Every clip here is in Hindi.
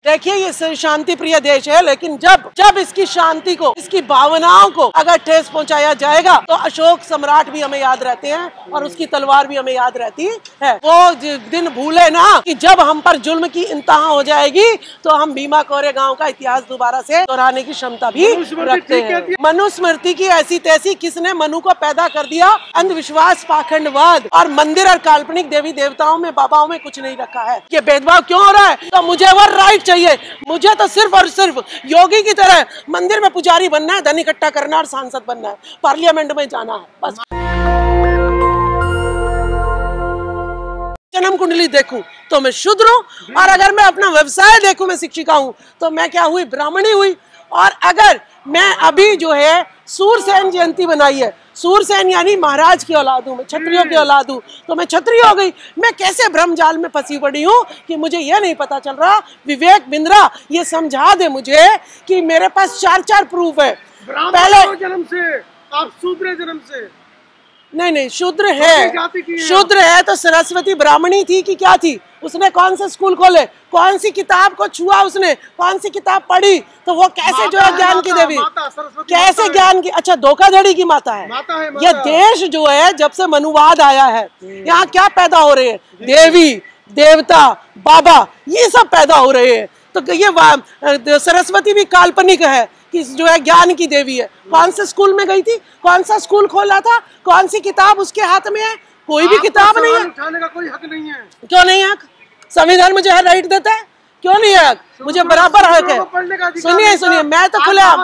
देखिए ये शांति प्रिय देश है, लेकिन जब इसकी शांति को, इसकी भावनाओं को अगर ठेस पहुंचाया जाएगा तो अशोक सम्राट भी हमें याद रहते हैं और उसकी तलवार भी हमें याद रहती है। वो दिन भूले ना कि जब हम पर जुल्म की इंतहा हो जाएगी तो हम भीमा कोरेगांव का इतिहास दोबारा से दोहराने की क्षमता भी रखते हैं। मनुस्मृति की ऐसी तैसी किसने मनु को पैदा कर दिया। अंधविश्वास, पाखंडवाद और मंदिर और काल्पनिक देवी देवताओं में, बाबाओं में कुछ नहीं रखा है। ये भेदभाव क्यों हो रहा है? तो मुझे वो राइट चाहिए। मुझे तो सिर्फ और सिर्फ योगी की तरह मंदिर में पुजारी बनना है, धन इकट्ठा करना और सांसद बनना है, पार्लियामेंट में जाना है, बस। जन्म कुंडली देखूं तो मैं शूद्र हूं, और अगर मैं अपना व्यवसाय देखूं, मैं शिक्षिका हूं, तो मैं क्या हुई? ब्राह्मणी हुई। और अगर मैं अभी जो है सूरसेन जयंती बनाई है, सूरसेन यानी महाराज की औलाद हूँ, मैं क्षत्रियों की औलाद हूँ, तो मैं क्षत्रिय हो गई। मैं कैसे भ्रमजाल में फंसी पड़ी हूँ कि मुझे ये नहीं पता चल रहा। विवेक बिंद्रा ये समझा दे मुझे कि मेरे पास 4 प्रूफ है। पहले जन्म से आप शूद्र जन्म से नहीं, शूद्र है। शूद्र है तो सरस्वती ब्राह्मणी थी कि क्या थी? उसने कौन से स्कूल खोले, कौन सी किताब को छुआ उसने, कौन सी किताब पढ़ी? तो वो कैसे जो है ज्ञान की देवी, कैसे ज्ञान की, अच्छा धोखाधड़ी की माता है। ये देश जो है जब से मनुवाद आया है, यहाँ क्या पैदा हो रहे हैं? देवी देवता बाबा ये सब पैदा हो रहे हैं। तो ये सरस्वती भी काल्पनिक है कि जो है ज्ञान की देवी है। कौन से स्कूल में गई थी? कौन सा स्कूल खोला था? कौन सी किताब उसके हाथ में है? कोई भी किताब नहीं है। उठाने का कोई हक नहीं है। क्यों नहीं हक? संविधान मुझे हर राइट देता है, क्यों नहीं है हक? मुझे बराबर हक है। सुनिए मैं तो खुला,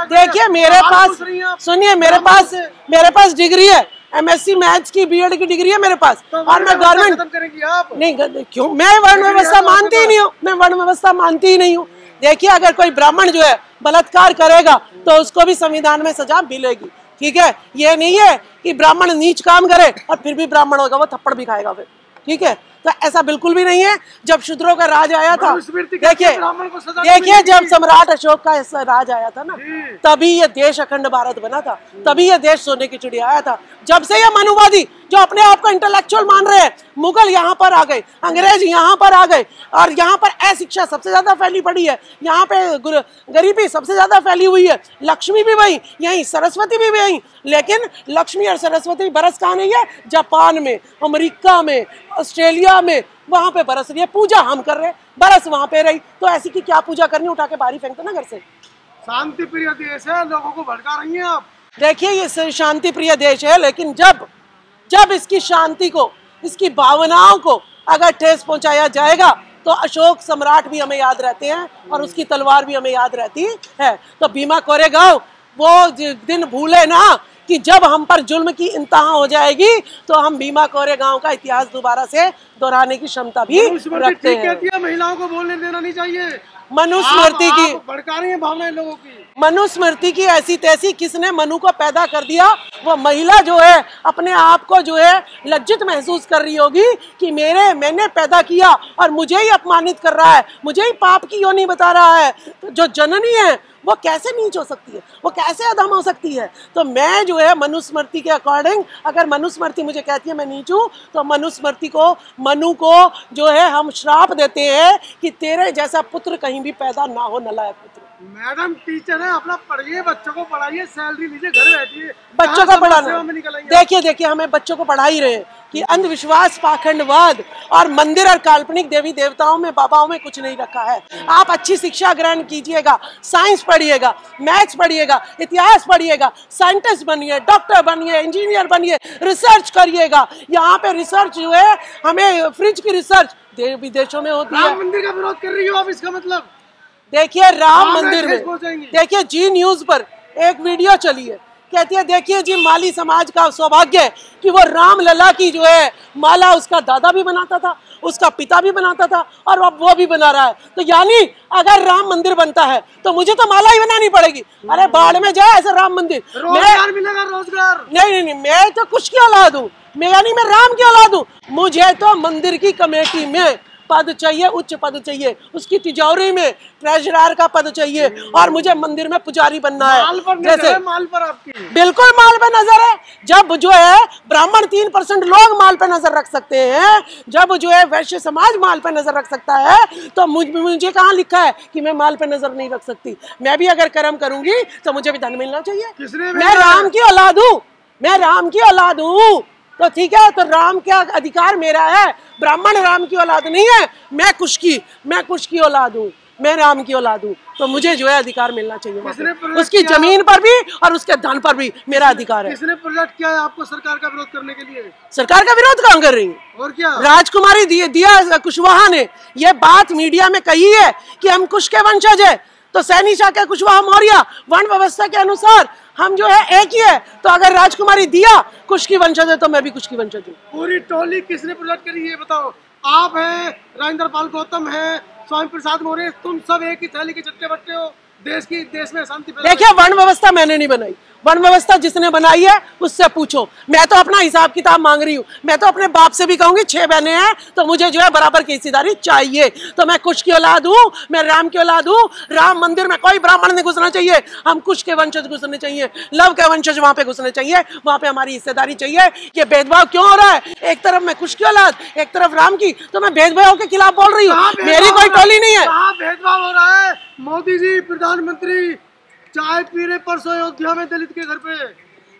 देखिए मेरे पास, सुनिए मेरे पास डिग्री है, MSc मैथ्स की, BEd की डिग्री है मेरे पास। और मैं गवर्नमेंट नहीं, क्यों? मैं वर्ण व्यवस्था मानती ही नहीं हूँ, मैं वर्ण व्यवस्था मानती ही नहीं हूँ। देखिए अगर कोई ब्राह्मण जो है बलात्कार करेगा तो उसको भी संविधान में सजा मिलेगी, ठीक है? ये नहीं है कि ब्राह्मण नीच काम करे और फिर भी ब्राह्मण होगा, वो थप्पड़ भी खाएगा फिर, ठीक है? तो ऐसा बिल्कुल भी नहीं है। जब शूद्रों का राज आया था, देखिए जब सम्राट अशोक का राज आया था ना, तभी ये देश अखंड भारत बना था, तभी ये देश सोने की चिड़िया आया था। जब से ये मनुवादी जो अपने आप को इंटेलेक्चुअल मान रहे हैं, मुगल यहाँ पर आ गए, अंग्रेज यहाँ पर आ गए, और यहाँ पर अशिक्षा सबसे ज्यादा फैली पड़ी है, यहाँ पे गरीबी सबसे ज्यादा फैली हुई है। लक्ष्मी भी वही, यही सरस्वती भी वही, लेकिन लक्ष्मी और सरस्वती बरस कहाँ नहीं है? जापान में, अमेरिका में, ऑस्ट्रेलिया में, वहां पे बरस रही है। पूजा हम कर रहे हैं, बरस वहां पे रही, तो ऐसी की क्या पूजा करनी? उठा के बाहर फेंकते ना घर से। शांति प्रिय देश है, लोगों को भड़का रही हैं आप। देखिए ये शांति प्रिय देश है, लेकिन जब इसकी शांति को, इसकी भावनाओं को अगर ठेस पहुंचाया जाएगा तो अशोक सम्राट भी हमें याद रहते हैं और उसकी तलवार भी हमें याद रहती है। तो भीमा कोरेगांव वो दिन भूले ना कि जब हम पर जुल्म की इंतहा हो जाएगी तो हम भीमा कोरेगांव का इतिहास दोबारा से दोहराने की क्षमता भी रखते हैं। महिलाओं को बोलने देना नहीं चाहिए। मनुस्मृति की भड़का रही है भावनाएं लोगों की। मनुस्मृति की ऐसी तैसी किसने मनु को पैदा कर दिया। वो महिला जो है अपने आप को जो है लज्जित महसूस कर रही होगी कि मैंने पैदा किया और मुझे ही अपमानित कर रहा है, मुझे ही पाप की योनि बता रहा है। तो जो जननी है वो कैसे नीच हो सकती है, वो कैसे अधम हो सकती है? तो मैं जो है मनुस्मृति के अकॉर्डिंग, अगर मनुस्मृति मुझे कहती है मैं नीच हूँ, तो मनुस्मृति को, मनु को जो है हम श्राप देते हैं कि तेरे जैसा पुत्र कहीं भी पैदा ना हो, नलायक पुत्र। मैडम टीचर है, अपना पढ़िए, बच्चों को पढ़ाइए, सैलरी लीजिए, घर बैठिए, बच्चों को पढ़ाना। देखिए हमें बच्चों को पढ़ा ही रहे हैं कि अंधविश्वास, पाखंडवाद और मंदिर और काल्पनिक देवी देवताओं में, बाबाओं में कुछ नहीं रखा है। आप अच्छी शिक्षा ग्रहण कीजिएगा, साइंस पढ़िएगा, मैथ्स पढ़िएगा, इतिहास पढ़िएगा, साइंटिस्ट बनिए, डॉक्टर बनिए, इंजीनियर बनिए, रिसर्च करिएगा। यहाँ पे रिसर्च जो है, हमें फ्रिज की रिसर्च विदेशों में होती है। राम मंदिर का विरोध कर रही हो आप, इसका मतलब? देखिए राम मंदिर में, देखिए जी न्यूज पर एक वीडियो चली है, कहती है देखिए जी माली समाज का सौभाग्य है कि वो राम लला की जो है माला उसका दादा भी बनाता था, उसका पिता भी बनाता था, और अब वो भी बना रहा है। तो यानी अगर राम मंदिर बनता है तो मुझे तो माला ही बनानी पड़ेगी। अरे बाढ़ में जाए ऐसा राम मंदिर। रोजगार मिलेगा, रोजगार। नहीं, मैं तो कुछ की औलाद हूँ, मैं राम की औलाद हूँ। मुझे तो मंदिर की कमेटी में पद चाहिए, उच्च पद चाहिए, उसकी तिजोरी में ट्रेजरर का पद चाहिए और मुझे मंदिर में पुजारी बनना है। जैसे माल पर आपकी बिल्कुल माल पे नजर है। जब जो है ब्राह्मण 3% लोग माल पे नजर रख सकते हैं, जब जो है वैश्य समाज माल पे नजर रख सकता है, तो मुझे कहाँ लिखा है कि मैं माल पे नजर नहीं रख सकती? मैं भी अगर कर्म करूंगी तो मुझे भी धन मिलना चाहिए। मैं राम की औलाद हूँ, मैं राम की औलाद हूँ, तो ठीक है, तो राम का अधिकार मेरा है। ब्राह्मण राम की औलाद नहीं है, मैं कुश की औलाद हूँ, मैं राम की औलाद हूँ, तो मुझे जो है अधिकार मिलना चाहिए। उसकी जमीन पर भी और उसके धन पर भी मेरा अधिकार है। किसने प्रोजेक्ट किया है आपको सरकार का विरोध करने के लिए? सरकार का विरोध कहाँ कर रही है? और क्या? राजकुमारी दिया कुशवाहा ने ये बात मीडिया में कही है कि हम कुश के वंशज है, तो सैनी शाह के कुशवाहा मौर्य वर्ण व्यवस्था के अनुसार हम जो है एक ही है। तो अगर राजकुमारी दिया कुश की वंशज है तो मैं भी कुश की वंशज हूँ। पूरी टोली किसने प्रोजेक्ट करी है बताओ? आप है, राजेंद्र पाल गौतम है, स्वामी प्रसाद मौर्य, तुम सब एक ही थैली के चट्टे बट्टे हो। देश में शांति। देखिए, वर्ण व्यवस्था मैंने नहीं बनाई, वर्ण व्यवस्था जिसने बनाई है उससे पूछो। मैं तो अपना हिसाब किताब मांग रही हूँ। मैं तो अपने बाप से भी कहूंगी 6 बहनें हैं तो मुझे जो है बराबर की हिस्सेदारी चाहिए। तो मैं कुश की औलाद हूँ, मैं राम की औलाद हूँ। राम मंदिर में कोई ब्राह्मण नहीं घुसना चाहिए, हम कुश के वंशज घुसने चाहिए, लव के वंशज वहां पे घुसने चाहिए, वहां पे हमारी हिस्सेदारी चाहिए। ये भेदभाव क्यों हो रहा है? एक तरफ मैं कुश की औलाद, एक तरफ राम की, तो मैं भेदभाव के खिलाफ बोल रही हूँ। मेरी कोई टोली नहीं है। भेदभाव हो रहा है? मोदी जी प्रधानमंत्री चाय पी रहे परसों अयोध्या में दलित के घर पे।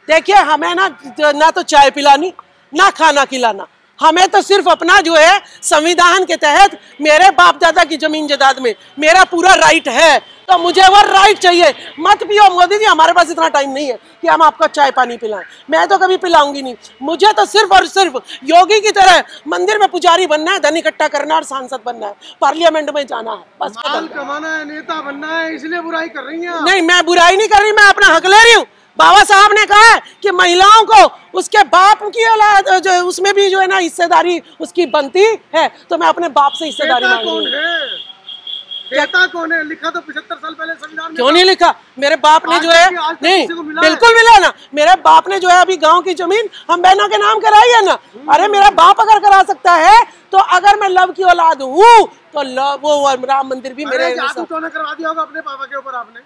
देखिए, हमें ना तो चाय पिलानी, ना खाना खिलाना, हमें तो सिर्फ अपना जो है संविधान के तहत मेरे बाप दादा की जमीन जायदाद में मेरा पूरा राइट है, तो मुझे वो राइट चाहिए। मत पियो मोदी जी, हमारे पास इतना टाइम नहीं है कि हम आपका चाय पानी पिलाएं। मैं तो कभी पिलाऊंगी नहीं। मुझे तो सिर्फ और सिर्फ योगी की तरह मंदिर में पुजारी बनना है, धन इकट्ठा करना है और सांसद बनना है, पार्लियामेंट में जाना है, बस माल कमाना है, नेता बनना है, इसलिए बुराई कर रही हैं? नहीं, मैं बुराई नहीं कर रही, मैं अपना हक ले रही हूँ। बाबा साहब ने कहा है कि महिलाओं को उसके बाप की औलाद उसमें भी जो है ना हिस्सेदारी उसकी बनती है, तो मैं अपने बाप से हिस्सेदारी मांग रही हूँ। देता कौन है? लिखा तो 75 साल पहले संविधान में। क्यों नहीं लिखा? मेरे बाप ने जो है नहीं, बिल्कुल मिला ना। मेरे बाप ने जो है अभी गांव की जमीन हम बहनों के नाम कराई है ना। अरे मेरा बाप अगर करा सकता है तो अगर मैं लव की औलाद हूँ तो वो राम मंदिर भी मेरे। जादू टोना करवा दिया होगा अपने पापा के ऊपर आपने।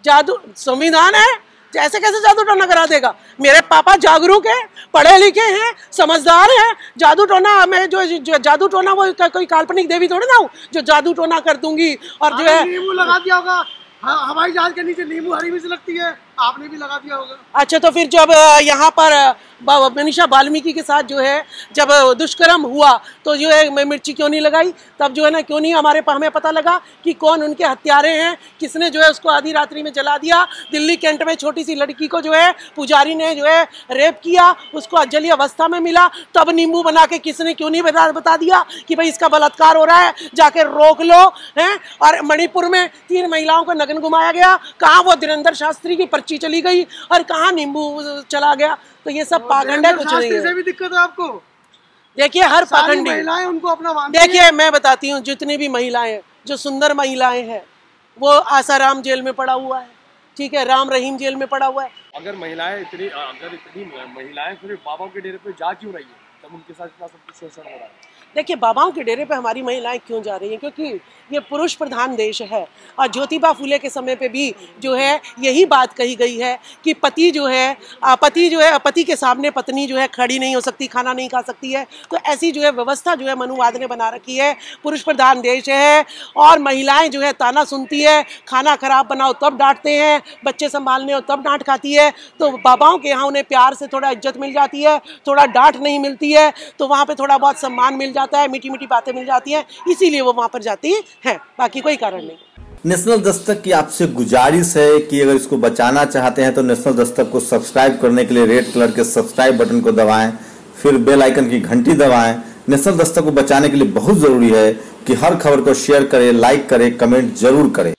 जादू संविधान है, ऐसे कैसे जादू टोना करा देगा? मेरे पापा जागरूक है, पढ़े लिखे हैं, समझदार हैं। जादू टोना में जो जादू टोना वो कोई काल्पनिक देवी थोड़ी ना हूँ जो जादू टोना कर दूंगी। और जो है नींबू लगा दिया होगा हवाई जहाज के नीचे, नींबू हरी मिर्च लगती है, आपने भी लगा दिया होगा। अच्छा, तो फिर जब यहाँ पर मनीषा वाल्मीकि के साथ जो है जब दुष्कर्म हुआ तो जो है मिर्ची क्यों नहीं लगाई? तब जो है ना क्यों नहीं हमें पता लगा कि कौन उनके हत्यारे हैं, किसने जो है उसको आधी रात्रि में जला दिया। दिल्ली कैंट में छोटी सी लड़की को जो है पुजारी ने जो है रेप किया, उसको अजली अवस्था में मिला, तब नींबू बना के किसने क्यों नहीं बता दिया कि भाई इसका बलात्कार हो रहा है, जाके रोक लो है। और मणिपुर में 3 महिलाओं को नग्न घुमाया गया, कहाँ वो धीरेन्द्र शास्त्री की पर्ची चली गई और कहाँ नींबू चला गया। तो ये सब पाखंड है, कुछ नहीं है। से भी दिक्कत है आपको? देखिए, हर पाखंडी महिलाएं उनको अपना मानती देखिए, मैं बताती हूँ, जितनी भी महिलाएं हैं, जो सुंदर महिलाएं हैं, वो आसाराम जेल में पड़ा हुआ है, ठीक है, राम रहीम जेल में पड़ा हुआ है। अगर इतनी महिलाएं सिर्फ बाबाओं के डेरे पे जा क्यों रही है, तब उनके साथ इतना सब कुछ शोषण हो रहा है? देखिए, बाबाओं के डेरे पे हमारी महिलाएं क्यों जा रही हैं? क्योंकि ये पुरुष प्रधान देश है। और ज्योतिबा फूले के समय पे भी जो है यही बात कही गई है कि पति जो है पति के सामने पत्नी जो है खड़ी नहीं हो सकती, खाना नहीं खा सकती है। तो ऐसी जो है व्यवस्था जो है मनुवाद ने बना रखी है। पुरुष प्रधान देश है और महिलाएं जो है ताना सुनती है, खाना खराब बनाओ तब डांटते हैं, बच्चे संभालने हो तब डांट खाती है। तो बाबाओं के यहाँ उन्हें प्यार से थोड़ा इज्जत मिल जाती है, थोड़ा डांट नहीं मिलती है, तो वहाँ पे थोड़ा बहुत सम्मान मिल जाता है, मीठी मीठी बातें मिल जाती हैं, इसीलिए वो वहाँ पर जाती हैं, बाकी कोई कारण नहीं। नेशनल दस्तक की आपसे गुजारिश है कि अगर इसको बचाना चाहते हैं तो नेशनल दस्तक को सब्सक्राइब करने के लिए रेड कलर के सब्सक्राइब बटन को दबाएं, फिर बेल आइकन की घंटी दबाएं। नेशनल दस्तक को बचाने के लिए बहुत जरूरी है कि हर खबर को शेयर करें, लाइक करें, कमेंट जरूर करें।